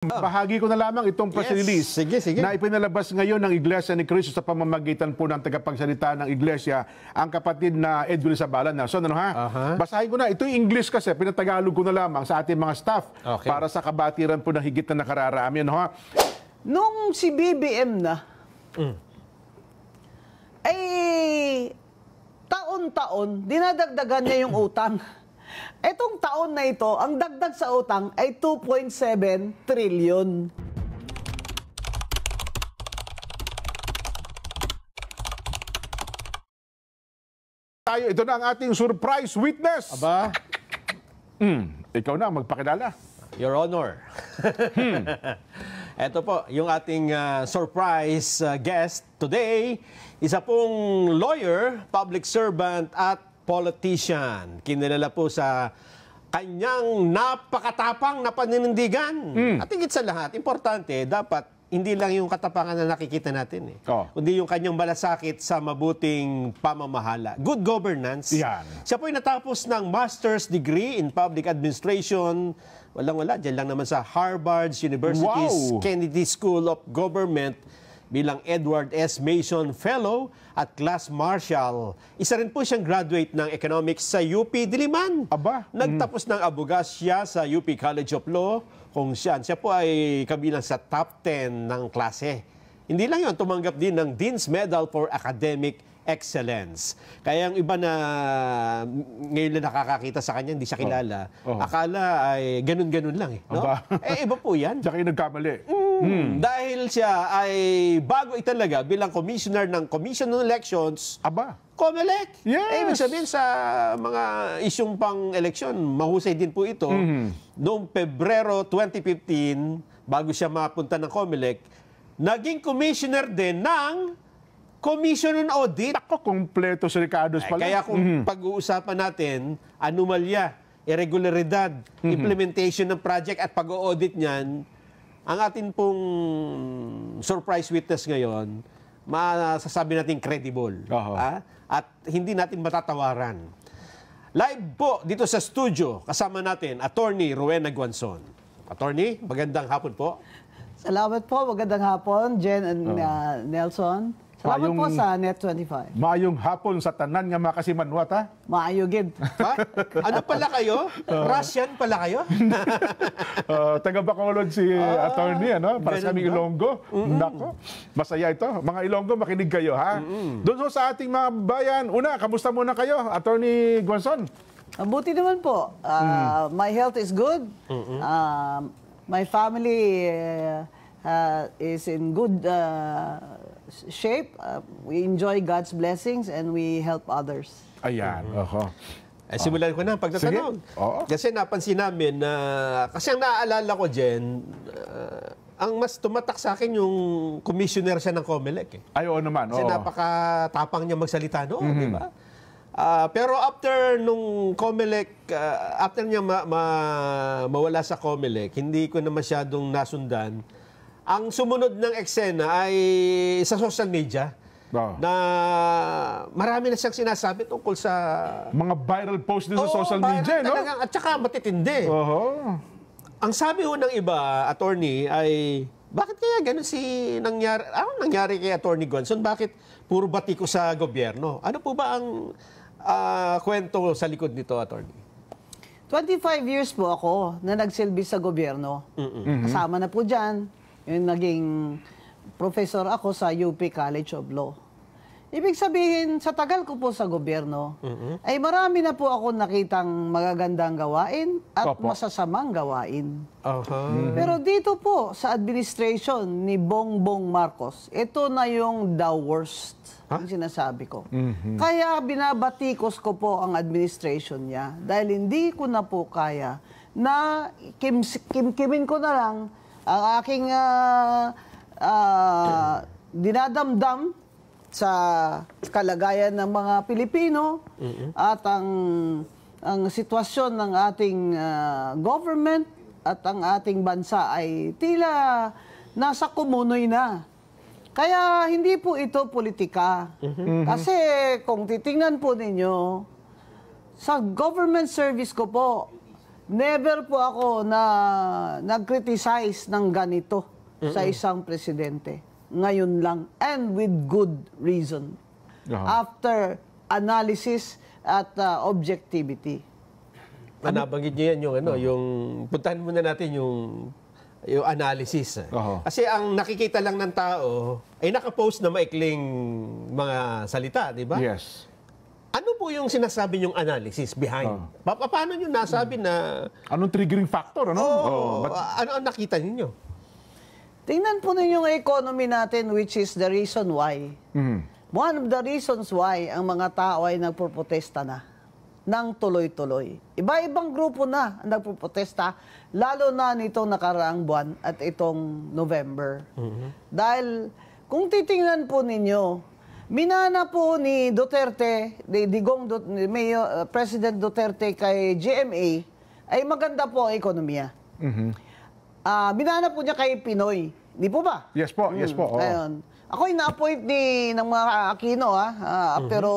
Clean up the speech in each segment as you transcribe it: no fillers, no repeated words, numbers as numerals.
Bahagi ko na lamang itong press release na ipinalabas ngayon ng Iglesia ni Cristo sa pamamagitan po ng tagapagsalita ng Iglesia, ang kapatid na Edwin Sabala. Nelson, ano ha? Basahin ko na. Ito yung English kasi, pinatagalog ko na lamang sa ating mga staff para sa kabatiran po ng higit na nakararami. Ano ha? Nung si BBM na, ay taon-taon, dinadagdagan niya yung utang. Etong taon na ito, ang dagdag sa utang ay 2.7 trillion. Ito na ang ating surprise witness. Aba? Ikaw na, magpakilala. Your Honor. Ito po, yung ating surprise guest today, isa pong lawyer, public servant at politician. Kinilala po sa kanyang napakatapang na paninindigan. At higit sa lahat, importante, dapat hindi lang yung katapangan na nakikita natin, kundi yung kanyang malasakit sa mabuting pamamahala. Good governance. Yan. Siya po ay natapos ng master's degree in public administration. Walang-wala, dyan lang naman sa Harvard University's Kennedy School of Government bilang Edward S. Mason Fellow at Class Marshal. Isa rin po siyang graduate ng Economics sa UP Diliman. Aba. Nagtapos ng abogasya sa UP College of Law, kung siya po ay kabilang sa top 10 ng klase. Hindi lang yun, tumanggap din ng Dean's Medal for Academic Excellence. Kaya yung iba na ngayon na nakakakita sa kanya, hindi siya kilala, akala ay ganun-ganun lang. No? Iba po yan. Siya kayo nagkamali. Dahil siya ay bago italaga bilang commissioner ng Commission on Elections, COMELEC. Ibig sabihin sa mga isyong pang-eleksyon, mahusay din po ito. Noong Pebrero 2015, bago siya mapunta ng COMELEC, naging commissioner din ng Commission on Audit. Ako, kompleto si Ricardo's pala. Kaya kung pag-uusapan natin, anomalya, irregularidad, implementation ng project at pag-audit niyan, ang atin pong surprise witness ngayon, masasabi natin credible. At hindi natin matatawaran. Live po dito sa studio, kasama natin, Attorney Rowena Guanzon. Attorney, magandang hapon po. Salamat po, magandang hapon, Jen and Nelson. Salamat po sa Net25. Maayong hapon sa tanan nga makasimanwat, ha? Maayogid. Ano pala kayo? Russian pala kayo? Taga Bacolod si attorney, ano? Para sa aming Ilonggo. Nako, masaya ito. Mga Ilonggo, makinig kayo, ha? Doon sa ating mga bayan, una, kamusta muna kayo, Attorney Guanzon? Mabuti naman po. My health is good. My family is in good shape. We enjoy God's blessings and we help others. Ayan. Simulan ko na ang pagtatanong. Kasi napansin namin na, kasi ang naaalala ko, Jen, ang mas tumatak sa akin yung commissioner siya ng COMELEC. Ay, oo naman. Kasi napakatapang niya magsalita noon, di ba? Pero after nung COMELEC, after niya mawala sa COMELEC, hindi ko na masyadong nasundan. Ang sumunod ng eksena ay sa social media na marami na siyang sinasabi tungkol sa mga viral posts din sa social media, no? At saka matitindi. Ang sabi ho ng iba, attorney, ay bakit kaya ganun nangyari? Ano nangyari kay Attorney Guanzon? Bakit puro batiko sa gobyerno? Ano po ba ang kwento sa likod nito, attorney? 25 years po ako na nagsilbi sa gobyerno. Kasama na po dyan. Yung naging professor ako sa UP College of Law. Ibig sabihin, sa tagal ko po sa gobyerno, ay marami na po ako nakitang magagandang gawain at masasamang gawain. Pero dito po, sa administration ni Bongbong Marcos, ito na yung the worst, ang sinasabi ko. Kaya binabatikos ko po ang administration niya dahil hindi ko na po kaya na kimkimin ko na lang ang aking dinadamdam sa kalagayan ng mga Pilipino at ang sitwasyon ng ating government at ang ating bansa ay tila nasa kumunoy na. Kaya hindi po ito politika. Kasi kung titingnan po ninyo, sa government service ko po, Never po ako na nag-criticize ng ganito sa isang presidente. Ngayon lang. And with good reason. After analysis at objectivity. Nabanggit niyo yan yung puntahan muna natin yung analysis. Kasi ang nakikita lang ng tao ay nakapost na maikling mga salita, di ba? Yes. Ano po yung sinasabi niyong analysis behind? Paano niyo nasabi na... Anong triggering factor? Ano? Ano ang nakita ninyo? Tingnan po ninyo yung economy natin, which is the reason why. One of the reasons why ang mga tao ay nagpoprotesta na ng tuloy-tuloy. Iba-ibang grupo na ang nagpoprotesta, lalo na nitong nakaraang buwan at itong November. Dahil kung titingnan po ninyo, minana po ni Duterte, President Duterte kay GMA, ay maganda po ang ekonomiya. Minana po niya kay Pinoy. Di po ba? Yes po, yes po. Ayun. Ako yung na-appoint ng mga Aquino, pero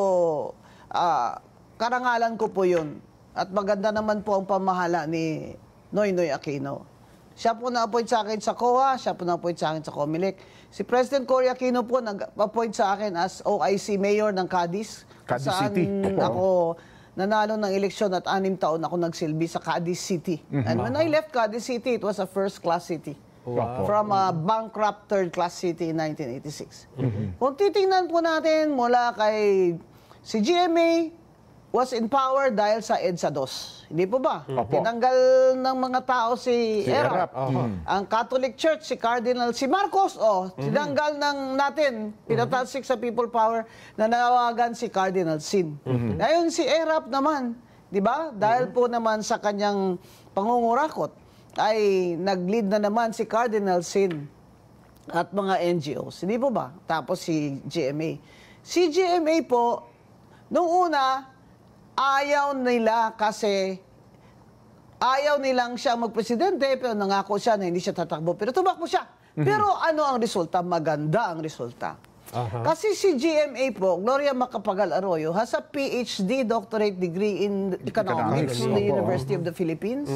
karangalan ko po yun. At maganda naman po ang pamahala ni Noynoy Aquino. Siya po na-appoint sa akin sa COA, siya po na-appoint sa akin sa COMELEC. Si President Cory Aquino po nag-appoint sa akin as OIC Mayor ng Cadiz. Cadiz saan City. ako nanalo ng eleksyon at 6 taon ako nagsilbi sa Cadiz City. And when I left Cadiz City, it was a first-class city. Wow. From a bankrupt third-class city in 1986. Kung titingnan po natin mula kay si GMA was in power dahil sa EDSA 2. Hindi po ba? Tinanggal ng mga tao si ERAP. Ang Catholic Church, si Marcos, tinanggal natin, pinatalsik sa people power na nawagan si Cardinal Sin. Ngayon si ERAP naman, di ba? Dahil po naman sa kanyang pangungurakot, ay nag-lead na naman si Cardinal Sin at mga NGOs. Hindi po ba? Tapos si GMA. Si GMA po, nung una, ayaw nila kasi ayaw nilang siya magpresidente, pero nangako siya na hindi siya tatakbo. Pero tumakbo siya. Pero ano ang resulta? Maganda ang resulta. Kasi si GMA po, Gloria Macapagal Arroyo, has a PhD doctorate degree in economics from the University of the Philippines.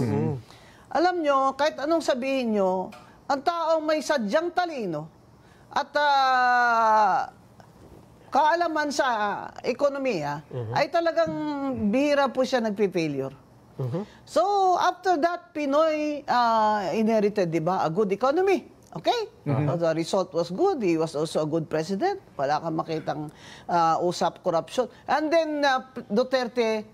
Alam nyo, kahit anong sabihin nyo, ang taong may sadyang talino at kaalaman sa ekonomiya, ay talagang bihira po siya nagpi-failure. So, after that, Pinoy inherited, di ba, a good economy. Okay? The result was good. He was also a good president. Wala kang makitang usap corruption. And then, Duterte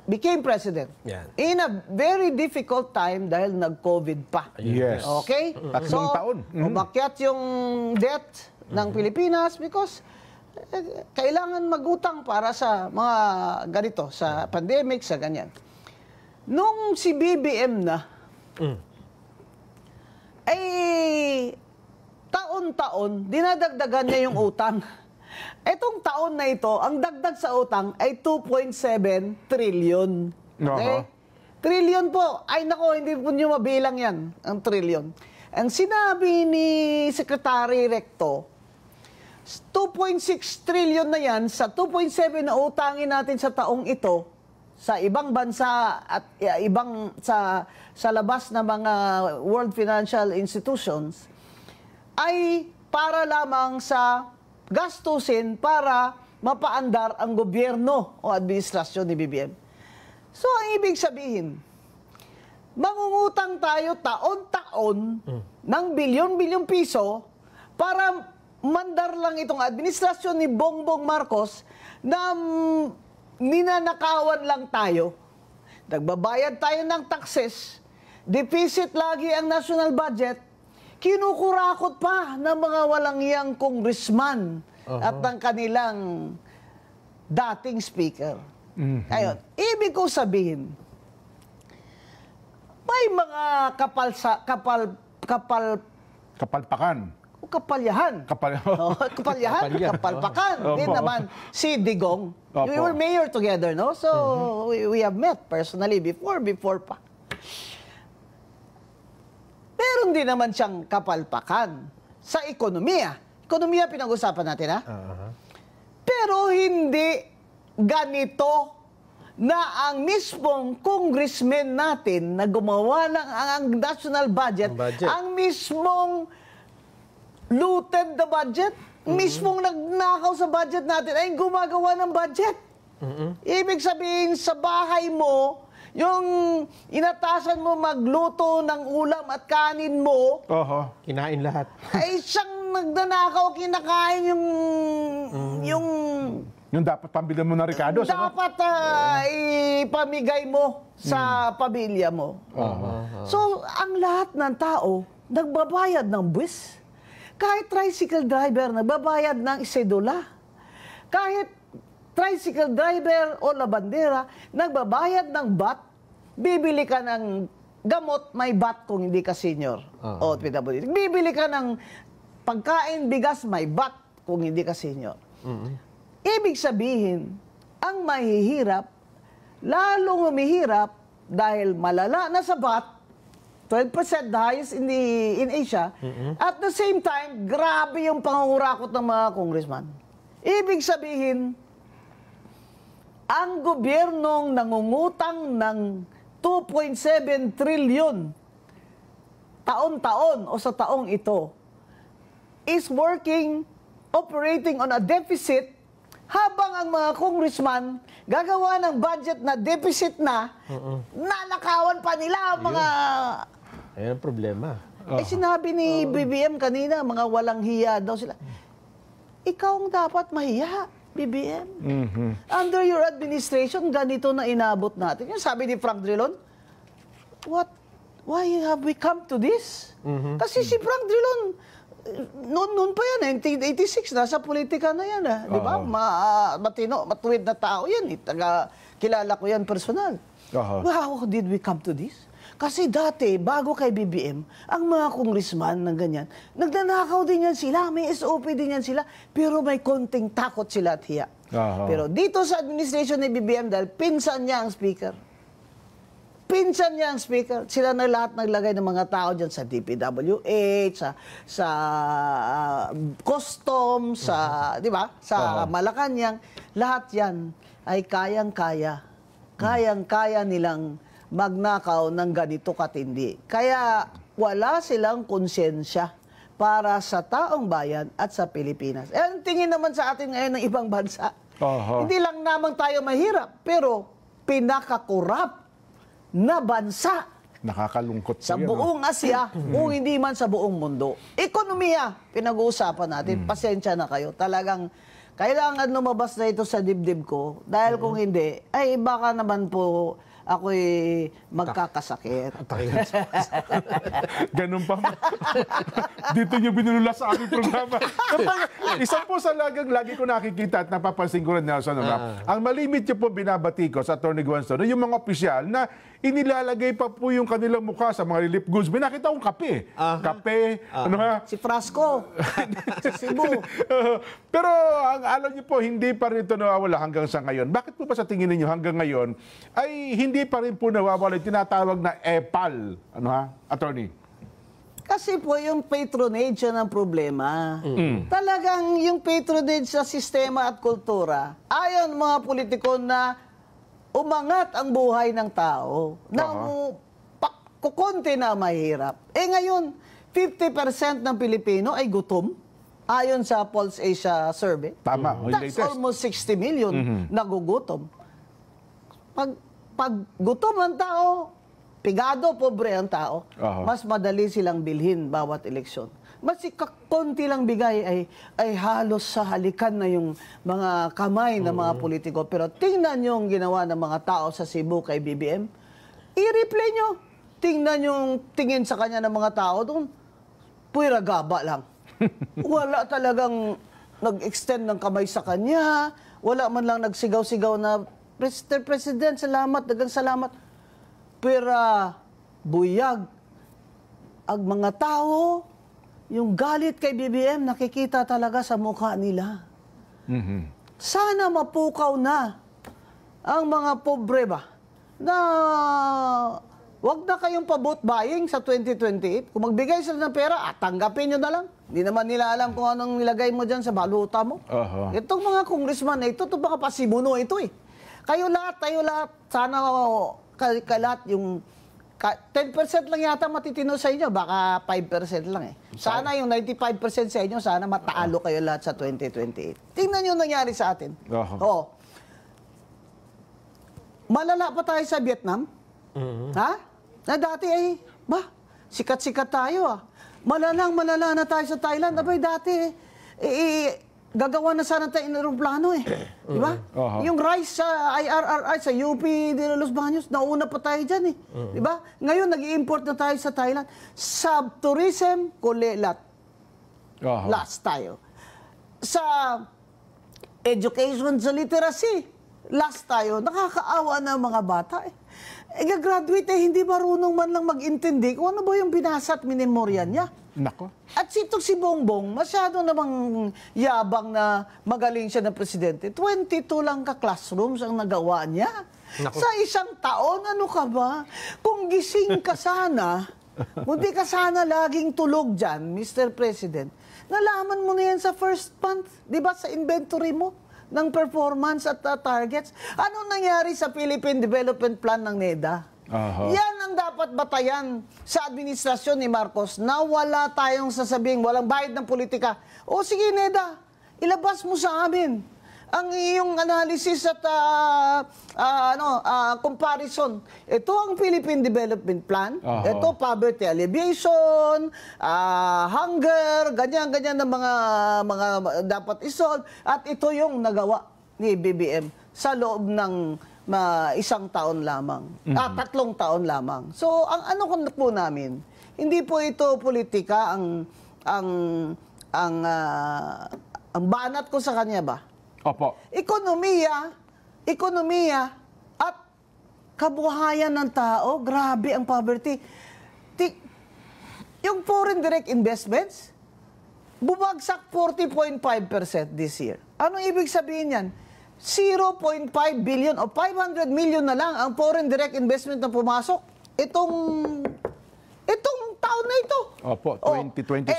became president in a very difficult time dahil nag-COVID pa. Yes. Okay? Tatlong taon. Umakyat yung debt ng Pilipinas because kailangan magutang para sa mga ganito, sa pandemic, sa ganyan. Nung si BBM na, ay taon-taon, dinadagdagan niya yung utang. Etong taon na ito, ang dagdag sa utang ay 2.7 trillion. Okay? Trillion po. Ay nako, hindi po nyo mabilang yan, ang trillion. Ang sinabi ni Secretary Recto, 2.6 trillion na yan sa 2.7 na utangin natin sa taong ito sa ibang bansa at ibang sa labas na mga world financial institutions ay para lamang sa gastusin para mapaandar ang gobyerno o administrasyon ni BBM. So, ang ibig sabihin, mangungutang tayo taon-taon ng bilyon-bilyong piso para mandar lang itong administrasyon ni Bongbong Marcos na ninanakawan lang tayo. Nagbabayad tayo ng taxes, deficit lagi ang national budget, kinukurakot pa ng mga walang iyang congressman at ng kanilang dating speaker. Ayun, ibig ko sabihin, may mga kapalpakan. Kapalyahan, kapalpakan. Din naman si Digong. We were mayor together, no? So, we have met personally before pa. Meron din naman siyang kapalpakan sa ekonomiya. Ekonomiya pinag-usapan natin, ha? Pero hindi ganito na ang mismong congressman natin na gumawa ng ang national budget, ang mismong looted the budget, mismong nagnakaw sa budget natin ay gumagawa ng budget. Ibig sabihin, sa bahay mo, yung inatasan mo magluto ng ulam at kanin mo, Kinain lahat. ay siyang nagnanakaw, kinakain Yung dapat pambilhan mo na Ricardo. dapat ipamigay mo sa pamilya mo. So, ang lahat ng tao, nagbabayad ng buwis. Kahit tricycle driver, nagbabayad ng isedula. Kahit tricycle driver o labandera, nagbabayad ng BAT, bibili ka ng gamot, may BAT kung hindi ka senior o PWD. Bibili ka ng pagkain, bigas, may BAT kung hindi ka senior. Ibig sabihin, ang mahihirap, lalong humihirap dahil malala na sa BAT, 12% the highest in Asia. At the same time, grabe yung pangungurakot ng mga congressman. Ibig sabihin, ang gobyernong nangungutang ng 2.7 trillion taon-taon o sa taong ito is operating on a deficit habang ang mga congressman gagawa ng budget na deficit na, nanakawan pa nila ang mga... Ayan ang problema. sinabi ni BBM kanina, mga walang hiya daw sila. Ikaw ang dapat mahiya, BBM. Under your administration, ganito na inabot natin. Yung sabi ni Frank Drilon, why have we come to this? Kasi si Frank Drilon, noon pa yan, 1986, nasa politika na yan. Di ba? Matino, matuwid na tao yan. Kilala ko yan personal. How did we come to this? Kasi dati, bago kay BBM, ang mga congressman ng ganyan, nagnanakaw din yan sila, may SOP din yan sila, pero may konting takot sila at hiya. Pero dito sa administration ni BBM, dahil pinsan niya ang speaker, sila na lahat naglagay ng mga tao dyan sa DPWH, sa Customs, di ba? Sa Malacanang, lahat yan ay kayang-kaya nilang magnakaw ng ganito katindi. Kaya wala silang konsensya para sa taong bayan at sa Pilipinas. Ang tingin naman sa atin ngayon ng ibang bansa, hindi lang naman tayo mahirap, pero pinakakurap na bansa. Nakakalungkot sa buong Asya, kung hindi man sa buong mundo. Ekonomiya, pinag-uusapan natin. Pasensya na kayo. Talagang kailangan lumabas na ito sa dibdib ko. Dahil kung hindi, ay baka naman po ako'y magkakasakit. Ganun pa. Dito nyo binulula sa aming programa. Isa po sa lagi ko nakikita at napapansin ko rin, Nelson, ang malimit nyo po binabati ko sa Atty. Guanzon, yung mga opisyal na inilalagay pa po yung kanilang mukha sa mga relief goods. Binakita akong kape. Si Frasco. Sa Cebu. Pero alam niyo po, hindi pa rin ito nawawala hanggang sa ngayon. Bakit po ba sa tingin ninyo hanggang ngayon ay hindi pa rin po nawawala yung tinatawag na EPAL? Attorney? Kasi po yung patronage yan ang problema. Talagang yung patronage sa sistema at kultura, ayon mga politiko na umangat ang buhay ng tao, na kukunti na mahirap. Ngayon, 50% ng Pilipino ay gutom, ayon sa Pulse Asia survey. Tama. That's almost 60 million nagugutom. Pag gutom ang tao, pigado, pobre ang tao, mas madali silang bilhin bawat eleksyon. Mas konti lang bigay ay halos sa halikan na yung mga kamay ng mga politiko. Pero tingnan nyo yung ginawa ng mga tao sa Cebu kay BBM. I-replay nyo. Tingnan yung tingin sa kanya ng mga tao doon. Puwira gaba lang. Wala talagang nag-extend ng kamay sa kanya. Wala man lang nagsigaw-sigaw na, Mr. President, salamat, dagang salamat. Pero buyag ang mga tao, yung galit kay BBM, nakikita talaga sa mukha nila. Sana mapukaw na ang mga pobre ba, na wag na kayong pa-vote buying sa 2028. Kung magbigay sila ng pera, tanggapin nyo na lang. Hindi naman nila alam kung anong nilagay mo dyan sa baluta mo. Itong mga congressman na ito, itong mga pasimuno ito Tayo lahat. Sana lahat yung 10% lang yata matitino sa inyo, baka 5% lang eh. Sana yung 95% sa inyo, sana matalo kayo lahat sa 2028. Tingnan yung nangyari sa atin. Oh. Malala pa tayo sa Vietnam? Ha? Na dati ay, sikat-sikat tayo ah. Malala na tayo sa Thailand. Abay, dati gagawa na sana tayo ng aeroplano eh. Di ba? Yung RISE sa IRRI, sa UP de Los Baños, nauna pa tayo dyan eh. Di ba? Ngayon, nag-i-import na tayo sa Thailand. Sa tourism, kulelat. Last tayo. Sa education, sa literacy, last tayo. Nakakaawa na mga bata eh. Gagraduate eh, hindi marunong man lang mag-intindi kung ano ba yung binasa at minemorya niya. Nako. At si Bongbong, masyado namang yabang na magaling siya na presidente. 22 lang ka-classrooms ang nagawa niya. Nako. Sa isang taon, ano ka ba? Kung gising ka sana, hindi ka sana laging tulog dyan, Mr. President, nalaman mo na yan sa first month, di ba, sa inventory mo ng performance at targets. Ano nangyari sa Philippine Development Plan ng NEDA? Yan ang dapat batayan sa administrasyon ni Marcos na wala tayong sasabing, walang bayad ng politika. O sige, NEDA, ilabas mo sa amin ang iyong analysis at comparison. Ito ang Philippine Development Plan. Ito, poverty alleviation, hunger, ganyan-ganyan na mga dapat isolve. At ito yung nagawa ni BBM sa loob ng isang taon lamang. 3 taon lamang. So, ang ano po namin, hindi po ito politika ang banat ko sa kanya ba? Opo. Ekonomiya at kabuhayan ng tao, grabe ang poverty. Yung foreign direct investments, bumagsak 40.5% this year. Ano ibig sabihin yan? 0.5 billion o 500 million na lang ang foreign direct investment na pumasok itong taon na ito. Opo, 2026,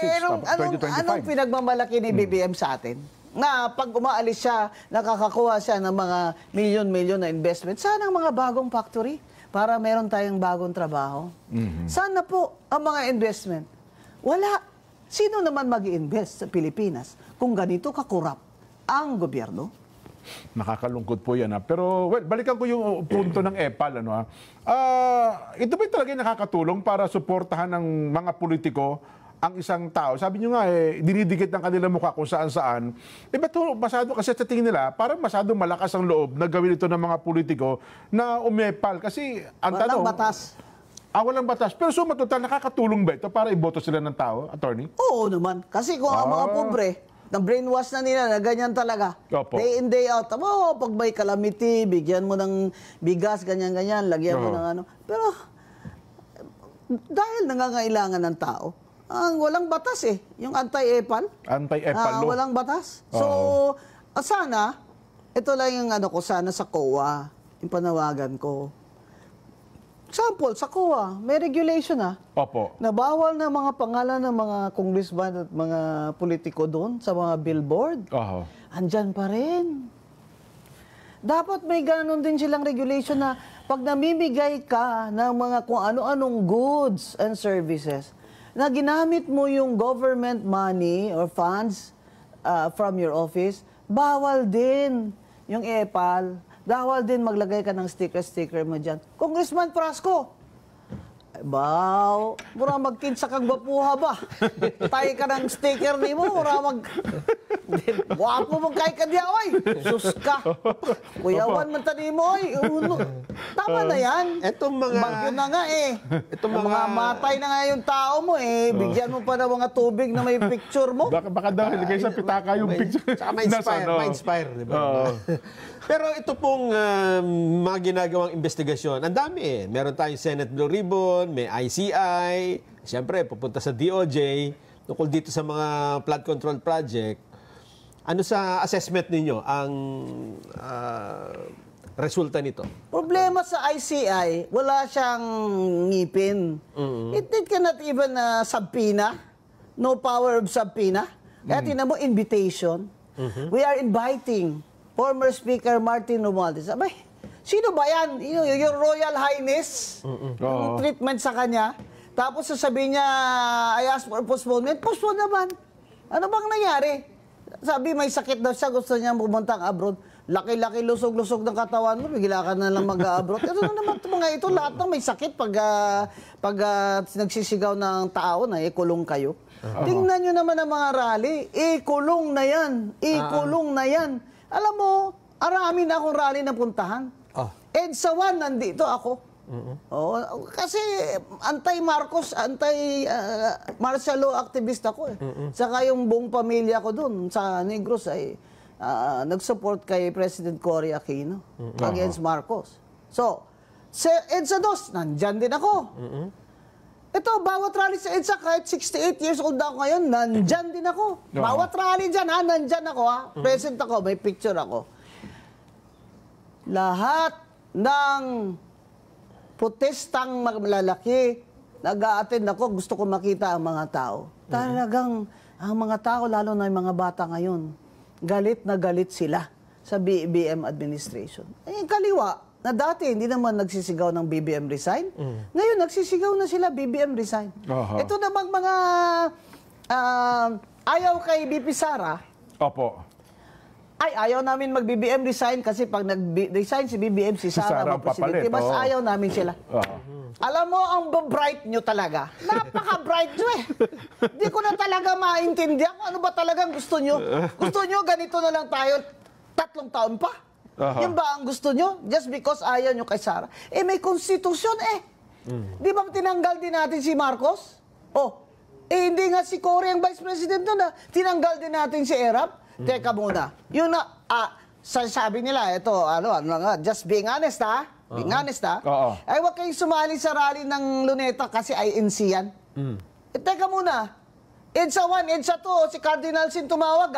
2025. Anong pinagmamalaki ni BBM sa atin? Na pag umaalis siya, nakakakuha siya ng mga milyon-milyon na investment. Sana ang mga bagong factory para meron tayong bagong trabaho. Sana po ang mga investment. Wala. Sino naman mag-i-invest sa Pilipinas kung ganito kakurap ang gobyerno? Nakakalungkot po yan. Pero, balikan ko yung punto ng EPAL. Ito ba talaga nakakatulong para suportahan ng mga politiko ang isang tao? Sabi nyo nga, dinidikit ng kanilang mukha kung saan-saan. Ba't masyado, kasi sa tingin nila, parang masyado malakas ang loob na gawin ito ng mga politiko na umepal. Kasi, ang tanong... Walang batas. Walang batas. Pero total, nakakatulong ba ito para iboto sila ng tao, attorney? Oo naman. Kasi kung ang mga pobre, na-brainwash na nila na ganyan talaga. Opo. Day in, day out. Pag may calamity, bigyan mo ng bigas, ganyan-ganyan, lagyan mo ng ano. Pero, dahil nangangailangan ng tao, ang walang batas eh. Yung anti-EPAL. Anti-EPAL law. Walang batas. So, sana, ito lang yung ano ko, sana sa COA, yung panawagan ko. Example, sa COA, may regulation Opo. na bawal na mga pangalan ng mga congressman at mga politiko doon sa mga billboard. Andyan pa rin. Dapat may ganon din silang regulation na pag namimigay ka ng mga kung ano-anong goods and services, na ginamit mo yung government money or funds from your office, bawal din yung EPAL. Bawal din maglagay ka ng sticker mo dyan. Congressman Frasco, mura magkinsa kang bapuha ba? Tayo ka ng sticker ni mo, mura wapo mong kay kadiaway. Sus ka. Kuyawan man tani mo, tama na yan. Etong mga... Bagyo na nga Itong mga matay na nga yung tao mo bigyan mo pa ng mga tubig na may picture mo. Baka daw ilagay sa pitaka yung picture. Saka ma-inspire, di ba? Pero ito pong mga ginagawang investigasyon, ang dami Meron tayong Senate Blue Ribbon, may ICI, siyempre pupunta sa DOJ, tungkol dito sa mga flood control project. Ano sa assessment ninyo ang resulta nito? Problema sa ICI, wala siyang ngipin. It cannot even subpoena. No power of subpoena. Kaya tinan mo, invitation. We are inviting former Speaker Martin Romualdez. Abay, Sino ba yan? Your Royal Highness? Yung treatment sa kanya. Tapos sasabihin niya, I ask for postponement. Postpone naman. Ano bang nangyari? Sabi, may sakit daw siya. Gusto niya pumuntang abroad. Laki-laki, lusog-lusog ng katawan mo. Bigla ka na lang mag-abroad. Ito na naman mga ito. Lahat ng may sakit pag nagsisigaw ng tao na ikulong kayo. Tingnan nyo naman ang mga rally. Ikulong na yan. Ikulong na yan. Alam mo, arami na akong rally na puntahan. EDSA 1, nandito ako. Kasi anti-Marcos, anti-martial law activist ako. Saka yung buong pamilya ko doon sa Negros ay nag-support kay President Cory Aquino against Marcos. So, sa EDSA 2, nandyan din ako. Ito, bawat rally sa EDSA, kahit 68 years old ako ngayon, nandyan din ako. Bawat rally dyan, nandyan ako, present ako, may picture ako. Lahat ng protestang malalaki, nag-a-attend ako, gusto ko makita ang mga tao. Talagang, ang mga tao, lalo na yung mga bata ngayon, galit na galit sila sa BBM administration. Kaliwa, na dati hindi naman nagsisigaw ng BBM resign, ngayon nagsisigaw na sila BBM resign. Ito namang mga ayaw kay BP Sara. Opo. Ayaw namin mag-BBM resign kasi pag nag-resign si BBM, si Sara mag-presidente. Mas ayaw namin sila. Alam mo, ang bright nyo talaga. Napaka-bright nyo eh. Di ko na talaga maintindihan kung ano ba talagang gusto nyo. Gusto nyo, ganito na lang tayo 3 taon pa. Yan ba ang gusto nyo? Just because ayaw nyo kay Sara. May konstitusyon eh. Di ba tinanggal din natin si Marcos? Hindi nga si Cory ang vice president nun na. Tinanggal din natin si Erap. Teka muna. Yun na, sabi nila, ito, just being honest, Being honest, ay huwag kayong sumali sa rally ng Luneta kasi INC yan. Teka muna. EDSA 1, EDSA 2, si Cardinal Sin tumawag,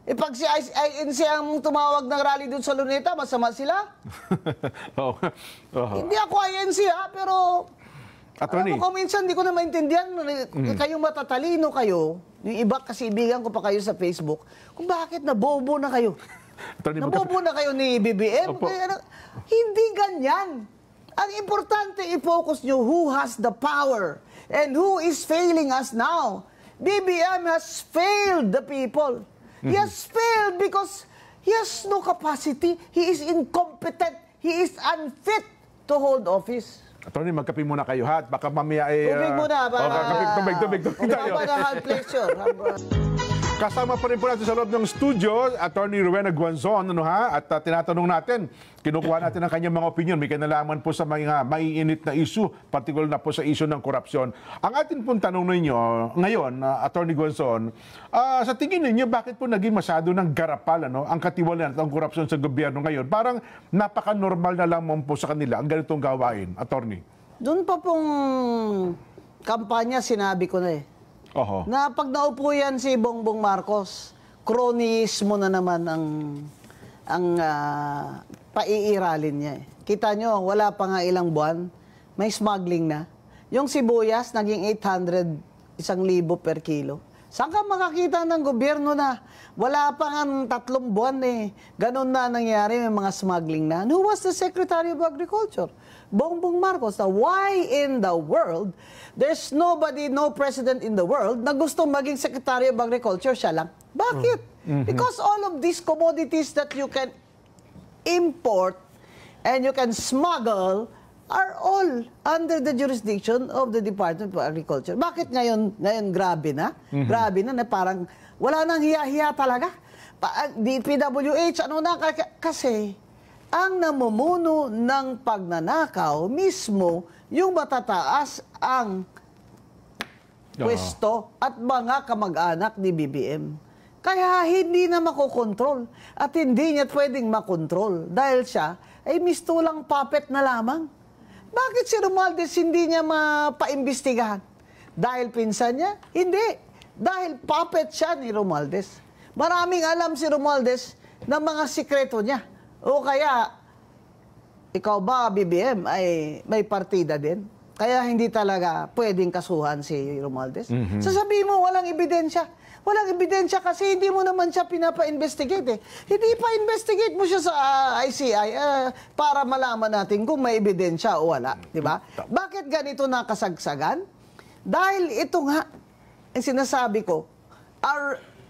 pag si INC ang tumawag ng rally dun sa Luneta, masama sila? Hindi ako INC, pero... Attorney. Alam mo, minsan hindi ko na maintindihan, kayong matatalino kayo, yung iba kasibigan ko pa kayo sa Facebook, kung bakit nabobo na kayo. Nabobo na kayo ni BBM. Hindi ganyan. Ang importante, i-focus nyo who has the power and who is failing us now. BBM has failed the people. He has failed because he has no capacity. He is incompetent. He is unfit to hold office. Attorney, magkape muna kayo, ha? Baka mamaya tubig muna. Tubig tayo. Pleasure. Kasama pa rin po natin sa loob ng studio, Attorney Rowena Guanzon, At tinatanong natin, kinukuha natin ang kanyang mga opinion. May kinalaman po sa mga maiinit na issue, particular na po sa issue ng korupsyon. Ang atin pong tanong ninyo ngayon, Attorney Guanzon, sa tingin ninyo, bakit po naging masyado ng garapal ang katiwalaan at ang korupsyon sa gobyerno ngayon? Parang napaka-normal na lamang po sa kanila ang ganitong gawain, Attorney. Doon pa pong kampanya, sinabi ko na na pag naupo yan si Bongbong Marcos, kronismo na naman ang paiiralin niya. Kita nyo, wala pa nga ilang buwan, may smuggling na. Yung sibuyas, naging 800, 1,000 per kilo. Saan ka makakita ng gobyerno na wala pa nga 3 buwan ganun na nangyari, may mga smuggling na. And who was the Secretary of Agriculture? Bongbong Marcos. Now, why in the world, there's nobody, no president in the world na gusto maging Secretary of Agriculture, siya lang? Bakit? Because all of these commodities that you can import and you can smuggle are all under the jurisdiction of the Department of Agriculture. Bakit ngayon grabe na? Grabe na parang wala nang hiya-hiya talaga. DPWH, kasi ang namumuno ng pagnanakaw mismo yung matataas ang pwesto at mga kamag-anak ni BBM. Kaya hindi na makokontrol at hindi niya pwedeng makontrol dahil siya ay mistulang puppet na lamang. Bakit si Romualdez hindi niya mapaimbestigahan? Dahil pinsan niya? Hindi. Dahil puppet siya ni Romualdez. Maraming alam si Romualdez ng mga sikreto niya. O kaya, ikaw ba, BBM, ay may partida din? Kaya hindi talaga pwedeng kasuhan si Romualdez. Sasabihin mo, walang ebidensya. Walang ebidensya kasi hindi mo naman siya pinapa-investigate eh. Hindi pa investigate mo siya sa ICI para malaman natin kung may ebidensya o wala. Diba? Bakit ganito nakasagsagan? Dahil ito nga, ang sinasabi ko,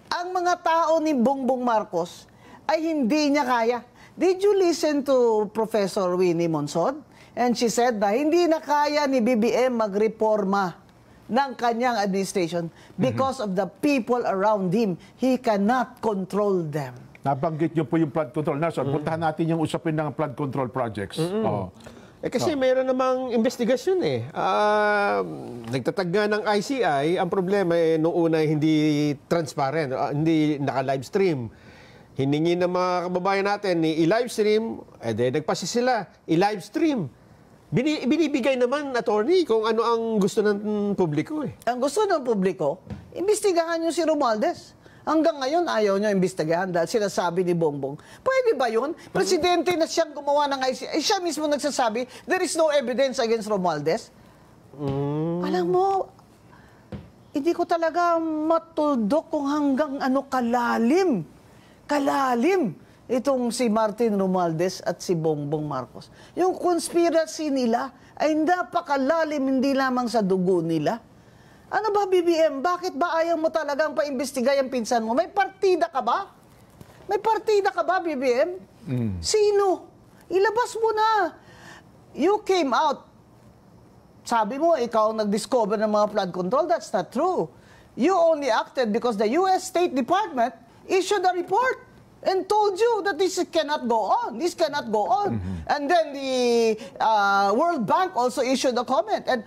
ang mga tao ni Bongbong Marcos ay hindi niya kaya. Did you listen to Professor Winnie Monsod? And she said na hindi na kaya ni BBM magreforma ng kanyang administration because of the people around him. He cannot control them. Nabanggit niyo po yung flood control. Nelson, puntahan natin yung usapin ng flood control projects. Oh. Kasi mayroon namang investigasyon eh. Nagtatag nga ng ICI, ang problema noong una hindi transparent, hindi naka-live stream. Hiningi ng mga kababayan natin ni i-live stream, nagpasi sila, i-live stream. Binibigay naman, attorney, kung ano ang gusto ng publiko eh. Ang gusto ng publiko, imbestigahan niyo si Romualdez. Hanggang ngayon, ayaw niyo imbestigahan dahil sinasabi ni Bongbong. Pwede ba yun? Presidente na siyang gumawa ng ICI. Siya mismo nagsasabi, there is no evidence against Romualdez. Alam mo, hindi ko talaga matudok kung hanggang ano kalalim itong si Martin Romualdez at si Bongbong Marcos. Yung conspiracy nila ay napakalalim, hindi lamang sa dugo nila. Ano ba, BBM? Bakit ba ayaw mo talagang paimbestigay ang pinsan mo? May partida ka ba? May partida ka ba, BBM? Sino? Ilabas mo na. You came out. Sabi mo, ikaw ang nag-discover ng mga flood control. That's not true. You only acted because the U.S. State Department issued a report and told you that this cannot go on. This cannot go on. And then the World Bank also issued a comment. And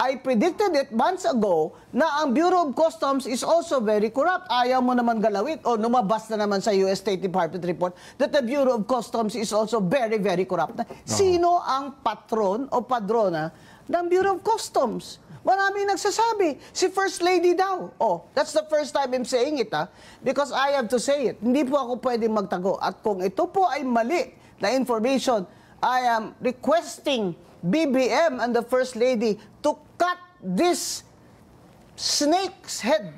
I predicted it months ago na ang Bureau of Customs is also very corrupt. Ayaw mo naman galawin. O lumabas na naman sa US State Department report that the Bureau of Customs is also very, very corrupt. Sino ang patron o padrona ng Bureau of Customs? Maraming nagsasabi, si First Lady daw. Oh, that's the first time I'm saying it, because I have to say it. Hindi po ako pwedeng magtago. At kung ito po ay mali na information, I am requesting BBM and the First Lady to cut this snake's head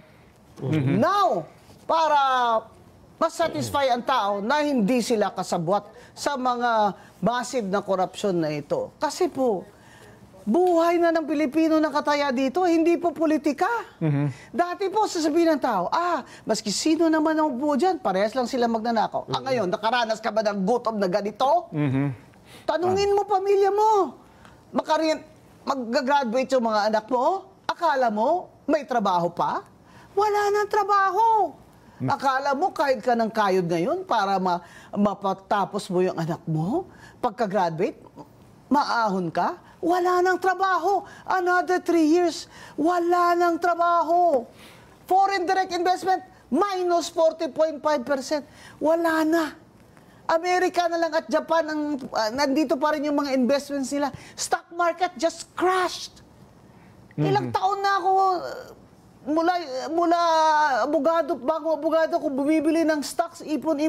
now para masatisfy ang tao na hindi sila kasabwat sa mga massive na korupsyon na ito. Kasi po, buhay na ng Pilipino na kataya dito, hindi po politika. Dati po, sasabihin ng tao, maski sino naman ang upo dyan, parehas lang sila magnanakaw. Ngayon, nakaranas ka ba ng gutom na ganito? Tanungin mo pamilya mo. Mag-graduate yung mga anak mo? Akala mo, may trabaho pa? Wala nang trabaho. Akala mo, kahit ka ng kayod ngayon para mapatapos mo yung anak mo? Pagka-graduate, maahon ka? Wala nang trabaho. Another 3 years, wala nang trabaho. Foreign direct investment, minus 40.5%. Wala na. Amerika na lang at Japan, nandito pa rin yung mga investments nila. Stock market just crashed. Ilang taon na ako, mula bago abogado ko, bumibili ng stocks, ipon.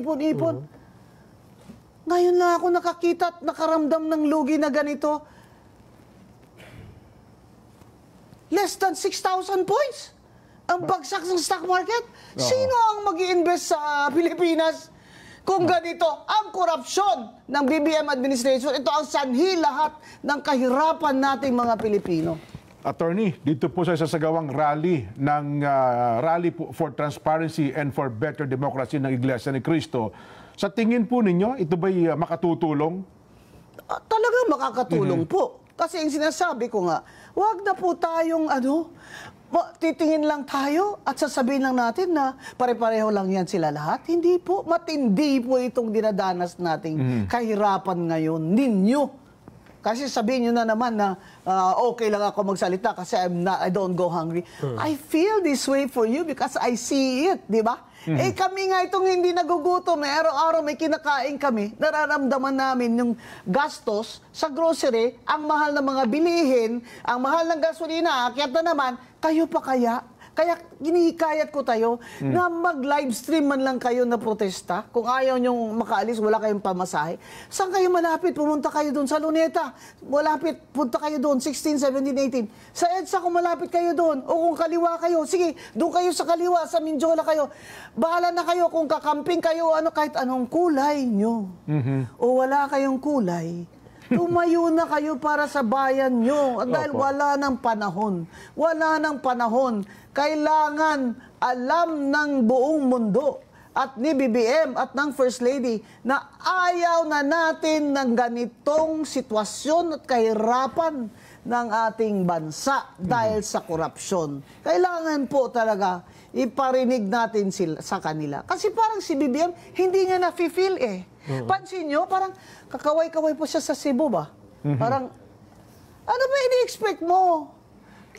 Ngayon lang ako nakakita at nakaramdam ng lugi na ganito. Less than 6,000 points. Ang bagsak ng stock market. Sino ang mag-i-invest sa Pilipinas kung ganito? Ang korupsyon ng BBM administration, ito ang sanhi lahat ng kahirapan nating mga Pilipino. Attorney, dito po sa sasagawang rally ng Rally for Transparency and for Better Democracy ng Iglesia ni Cristo, sa tingin po ninyo, ito ba'y makatutulong? Talagang makakatulong po. Kasi yung sinasabi ko nga, wag na po tayong titingin lang tayo at sasabihin lang natin na pare-pareho lang yan sila lahat. Hindi po, matindi po itong dinadanas nating kahirapan ngayon ninyo. Kasi sabihin nyo na naman na okay lang ako magsalita kasi I don't go hungry. I feel this way for you because I see it, di ba? Kami nga itong hindi nagugutom, araw-araw may kinakain kami, nararamdaman namin yung gastos sa grocery, ang mahal ng mga bilihin, ang mahal ng gasolina, akyat na naman, kayo pa kaya Kaya hinihikayat ko tayo na mag-livestream man lang kayo na protesta. Kung ayaw nyong makaalis, wala kayong pamasahe. Saan kayo malapit? Pumunta kayo doon sa Luneta. Malapit, punta kayo doon, 16, 17, 18. Sa EDSA, kung malapit kayo doon. O kung kaliwa kayo, sige, doon kayo sa kaliwa, sa Mindiola kayo. Bahala na kayo kung kakamping kayo, kahit anong kulay nyo. O wala kayong kulay. Tumayo na kayo para sa bayan nyo. Dahil wala ng panahon. Wala ng panahon. Kailangan alam ng buong mundo at ni BBM at ng First Lady na ayaw na natin ng ganitong sitwasyon at kahirapan ng ating bansa dahil sa korupsyon. Kailangan po talaga iparinig natin sila, sa kanila. Kasi parang si BBM, hindi niya na-feel Pansin nyo, parang kakaway-kaway po siya sa Cebu ba? Parang, ano ba ini-expect mo?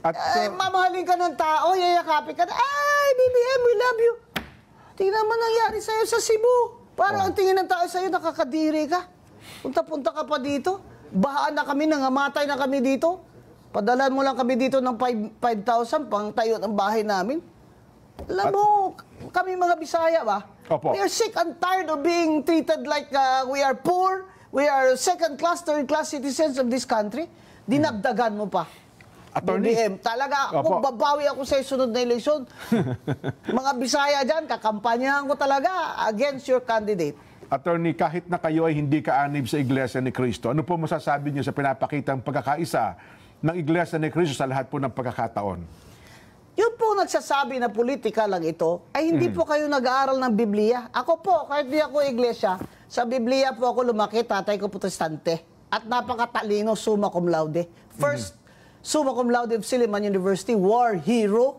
At, mamahalin ka ng tao, yayakapin ka, ay, BBM, we love you. Tingnan mo nangyari sa'yo sa Cebu. Parang ang tingin ng tao sa'yo, nakakadiri ka. Punta-punta ka pa dito. Bahaan na kami, nangamatay na kami dito. Padalan mo lang kami dito ng 5,000 pang tayo ng bahay namin. Alam mo, kami mga Bisaya ba? Opo. We are sick and tired of being treated like we are poor, we are second-class, third-class citizens of this country. Dinagdagan mo pa. Attorney. BBM, talaga, kung babawi ako sa sunod na eleksyon, mga Bisaya dyan, kakampanyahan ko talaga against your candidate. Attorney, kahit na kayo ay hindi kaanib sa Iglesia ni Cristo, ano po masasabi niyo sa pinapakitang pagkakaisa ng Iglesia ni Cristo sa lahat po ng pagkakataon? Yun po nagsasabi na politika lang ito, ay hindi po kayo nag-aaral ng Biblia. Ako po, kahit di ako iglesia, sa Biblia po ako lumaki, tatay ko protestante. At napakatalino, summa cum laude. First, summa cum laude of Silliman University, war hero.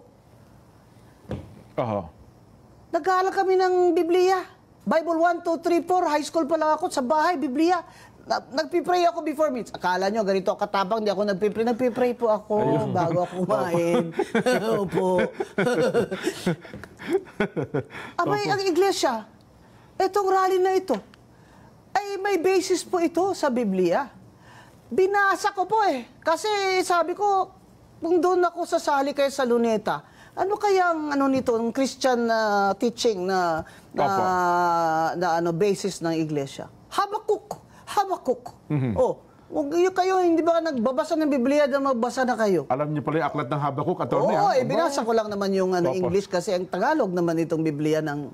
Nag-aaral kami ng Biblia. Bible 1, 2, 3, 4, high school pa lang ako, sa bahay, Biblia. Nagpipray ako before meets. Akala nyo, ganito katapang, di ako nagpipray. Nagpipray po ako bago ako kumain. Opo. Abay, ang iglesia, itong rally na ito, ay may basis po ito sa Biblia. Binasa ko po Kasi sabi ko, kung doon ako sasali kayo sa Luneta, ano kayang nito, ng Christian teaching na basis ng iglesia? Habakuk. Kayo, hindi ba nagbabasa ng Biblia na magbasa na kayo? Alam niyo pala yung aklat ng Habakuk, Attorney. Oo, binasa ko lang naman yung English kasi ang Tagalog naman itong Biblia ng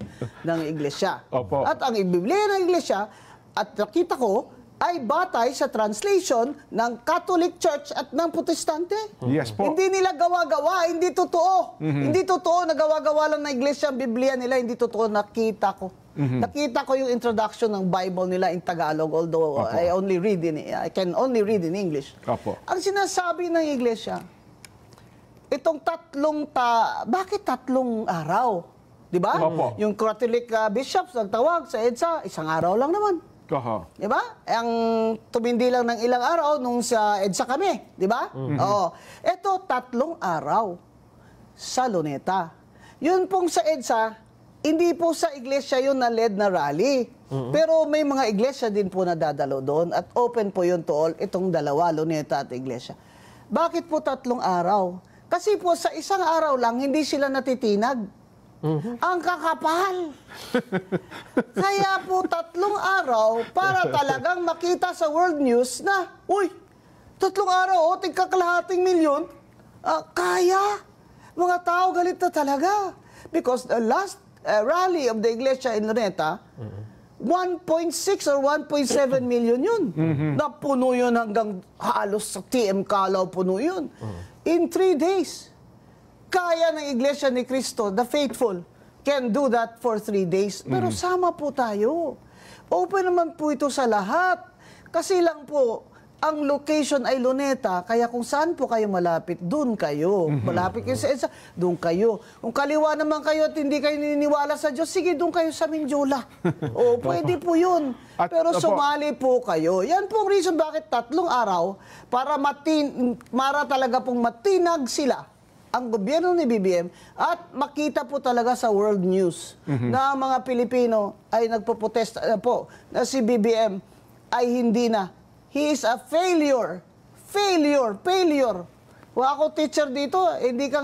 Iglesia. Opo. At ang Biblia ng Iglesia, at nakita ko, ay batay sa translation ng Catholic Church at ng Protestante. Yes po. Hindi nila gawa-gawa, hindi totoo. Hindi totoo na gawa-gawa lang na Iglesia ang Biblia nila, hindi totoo, nakita ko. Nakita ko yung introduction ng Bible nila in Tagalog, although I can only read in English. Opo. Ang sinasabi ng Iglesia, itong bakit 3 araw? Di ba? Opo. Yung Catholic bishops nagtawag sa EDSA, 1 araw lang naman. Di ba? Ang tumindi lang ng ilang araw nung sa EDSA kami. Di ba? Oo. Ito, 3 araw sa Luneta. Yun pong sa EDSA, hindi po sa iglesia yun na led na rally. Pero may mga iglesia din po na dadalo doon at open po yun to all, itong dalawa, Luneta at iglesia. Bakit po 3 araw? Kasi po sa 1 araw lang, hindi sila natitinag. Ang kakapal. Kaya po 3 araw para talagang makita sa world news na, uy, 3 araw, tigkakalahating milyon, kaya. Mga tao galit na talaga. Because the last rally of the Iglesia in Luneta, 1.6 or 1.7 million yun. Napuno yun hanggang halos sa TM Calaw, puno yun. In 3 days. Kaya ng Iglesia ni Cristo, the faithful, can do that for 3 days. Pero sama po tayo. Open naman po ito sa lahat. Kasi lang po, ang location ay Luneta, kaya kung saan po kayo malapit, doon kayo. Malapit kayo sa EDSA, doon kayo. Kung kaliwa naman kayo at hindi kayo naniniwala sa Diyos, sige, doon kayo sa Mindiola. O, pwede po yun. Pero sumali po kayo. Yan po ang reason bakit 3 araw, para talaga pong matinag sila, ang gobyerno ni BBM, at makita po talaga sa world news na ang mga Pilipino ay nagpo-protest po, na si BBM ay hindi na. He is a failure. Kung ako teacher dito, hindi ka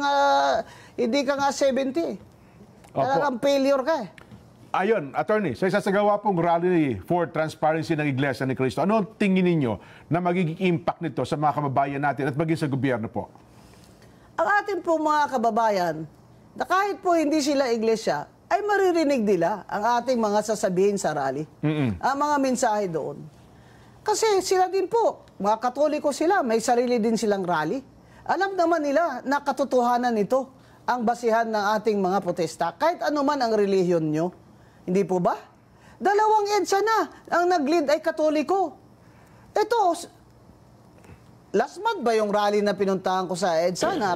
nga 70. Talagang failure ka eh. Ayon, attorney, sa isasagawa pong rally for transparency ng Iglesia ni Cristo, ano ang tingin ninyo na magiging impact nito sa mga kababayan natin at maging sa gobyerno po? Ang ating po mga kababayan, na kahit po hindi sila iglesia, ay maririnig nila ang ating mga sasabihin sa rally. Ang mga mensahe doon. Kasi sila din po, mga Katoliko sila, may sarili din silang rally. Alam naman nila na katotohanan nito ang basihan ng ating mga protesta. Kahit ano man ang relihiyon nyo. Hindi po ba? 2 EDSA na ang nag-lead ay Katoliko. Ito, last month ba yung rally na pinuntahan ko sa EDSA na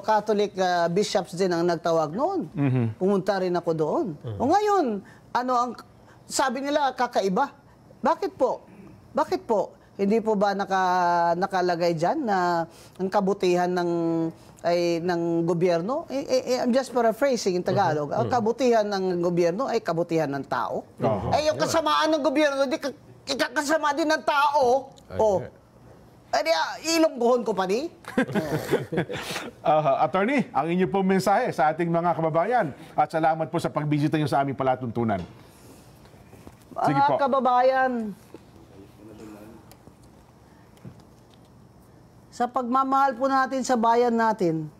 Catholic bishops din ang nagtawag noon. Pumunta rin ako doon. O ngayon, ano ang sabi nila kakaiba? Bakit po? Bakit po? Hindi po ba nakalagay dyan na ang kabutihan ng gobyerno? I'm just paraphrasing in Tagalog. Ang kabutihan ng gobyerno ay kabutihan ng tao. Yung kasamaan ng gobyerno, di kasama din ng tao. Ilonggohon ko pa ni. Attorney, ang inyo pong mensahe sa ating mga kababayan at salamat po sa pagbisita niyo sa aming palatuntunan. Sige Mga po. kababayan, sa pagmamahal po natin sa bayan natin,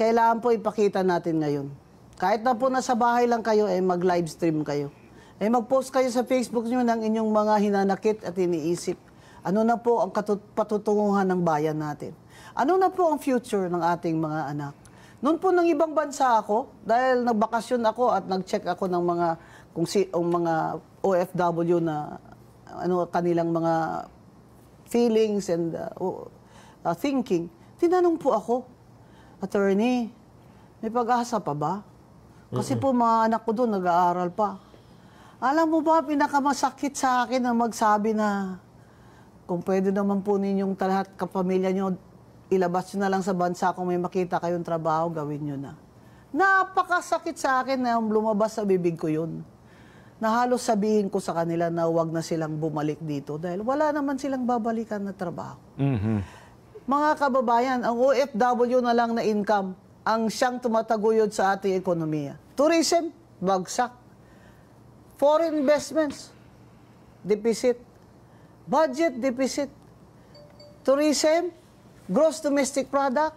kailangan po ipakita natin ngayon. Kahit na po nasa bahay lang kayo, mag-live stream kayo. Mag-post kayo sa Facebook nyo ng inyong mga hinanakit at iniisip. Ano na po ang patutunguhan ng bayan natin? Ano na po ang future ng ating mga anak? Noon po ng ibang bansa ako, dahil nagbakasyon ako at nag-check ako ng mga, mga OFW na kanilang mga feelings and thinking, tinanong po ako, attorney, may pag-asa pa ba? Kasi po mga anak ko doon nag-aaral pa. Alam mo ba, pinakamasakit sa akin na magsabi na kung pwede naman po ninyong lahat kapamilya nyo, ilabas nyo na lang sa bansa kung may makita kayong trabaho, gawin nyo na. Napakasakit sa akin na lumabas sa bibig ko yun. Na halos sabihin ko sa kanila na huwag na silang bumalik dito dahil wala naman silang babalikan na trabaho. Mga kababayan, ang OFW na lang na income ang siyang tumataguyod sa ating ekonomiya. Tourism, bagsak. Foreign investments, deficit. Budget, deficit. Tourism, gross domestic product,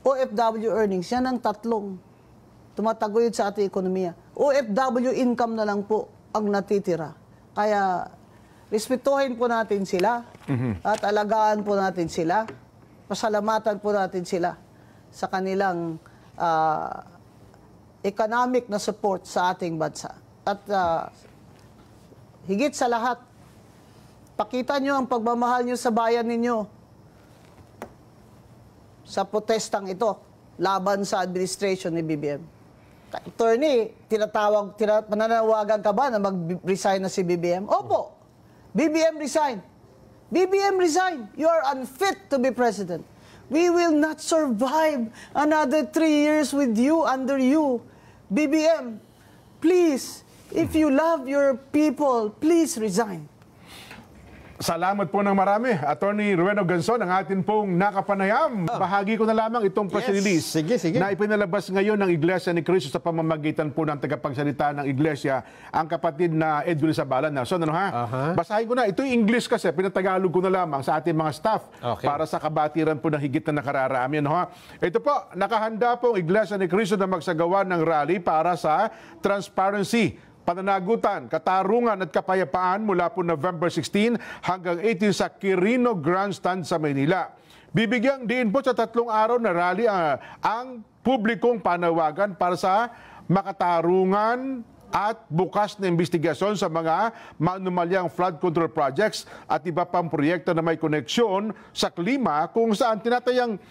OFW earnings. Yan ang tatlong tumataguyod sa ating ekonomiya. OFW income na lang po ang natitira. Kaya, respetuhin po natin sila at alagaan po natin sila. Pasalamatan po natin sila sa kanilang economic na support sa ating bansa. At higit sa lahat, pakita nyo ang pagmamahal nyo sa bayan ninyo sa protestang ito laban sa administration ni BBM. Attorney, mananawagan ka ba na mag-resign na si BBM? Opo. BBM resign. BBM resign. You are unfit to be president. We will not survive another 3 years with you, under you. BBM, please, if you love your people, please resign. Salamat po ng marami, Attorney Rueno Ganson, ang atin pong nakapanayam. Bahagi ko na lamang itong press release na ipinalabas ngayon ng Iglesia ni Cristo sa pamamagitan po ng tagapagsalita ng Iglesia, ang kapatid na Edwin Zabalan. So, basahin ko na. Ito yung English kasi, pinatagalog ko na lamang sa ating mga staff para sa kabatiran po ng higit na nakararami. Ito po, nakahanda po ang Iglesia ni Cristo na magsagawa ng rally para sa transparency, pananagutan, katarungan at kapayapaan mula po November 16 hanggang 18 sa Quirino Grandstand sa Maynila. Bibigyang diin po sa 3 araw na rally ang publikong panawagan para sa makatarungan at bukas na investigasyon sa mga maanumalyang flood control projects at iba pang proyekto na may koneksyon sa klima kung saan tinatayang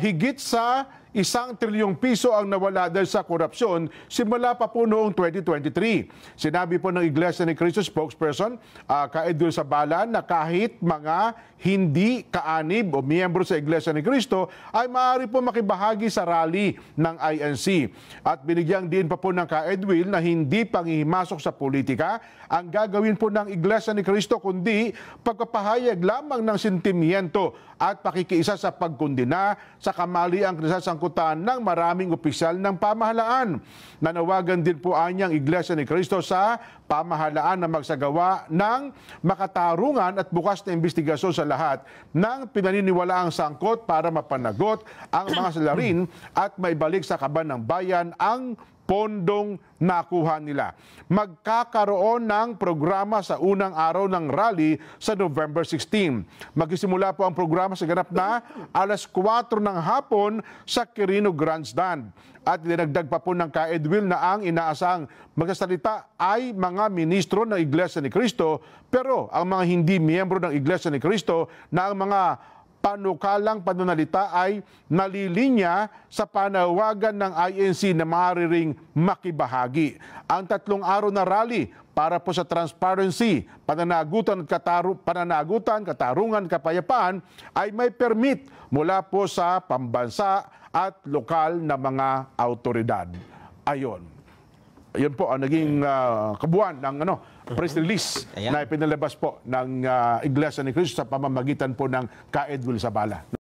higit sa 1 trilyong piso ang nawala dahil sa korupsyon simula pa po noong 2023. Sinabi po ng Iglesia ni Cristo spokesperson, ka Edwin Zabalan, na kahit mga hindi kaanib o miyembro sa Iglesia ni Cristo ay maaari po makibahagi sa rally ng INC. At binigyang din pa po ng ka Edwin na hindi panghihimasok sa politika ang gagawin po ng Iglesia ni Cristo kundi pagpapahayag lamang ng sentimiento at pakikiisa sa pagkundina sa kamaliang kinasasangkutan ng maraming opisyal ng pamahalaan. Nanawagan din po anyang Iglesia ni Cristo sa pamahalaan na magsagawa ng makatarungan at bukas na investigasyon sa lahat ng pinaniniwalaang sangkot para mapanagot ang mga salarin at maibalik sa kaban ng bayan ang pondong nakuha nila. Magkakaroon ng programa sa unang araw ng rally sa November 16. Magsisimula po ang programa sa ganap na alas 4 ng hapon sa Quirino Grandstand. At dinagdag pa po ng ka-Edwil na ang inaasang magsasalita ay mga ministro ng Iglesia ni Cristo, pero ang mga hindi miyembro ng Iglesia ni Cristo na ang mga panukalang panunalita ay nalilinya sa panawagan ng INC na maaaring makibahagi. Ang 3 araw na rally para po sa transparency, pananagutan, katarungan, kapayapaan ay may permit mula po sa pambansa at lokal na mga autoridad. Ayon. Ayun po ang naging kabuuan ng press release na ipinalabas po ng Iglesia ni Cristo sa pamamagitan po ng ka-Edwil Zabala.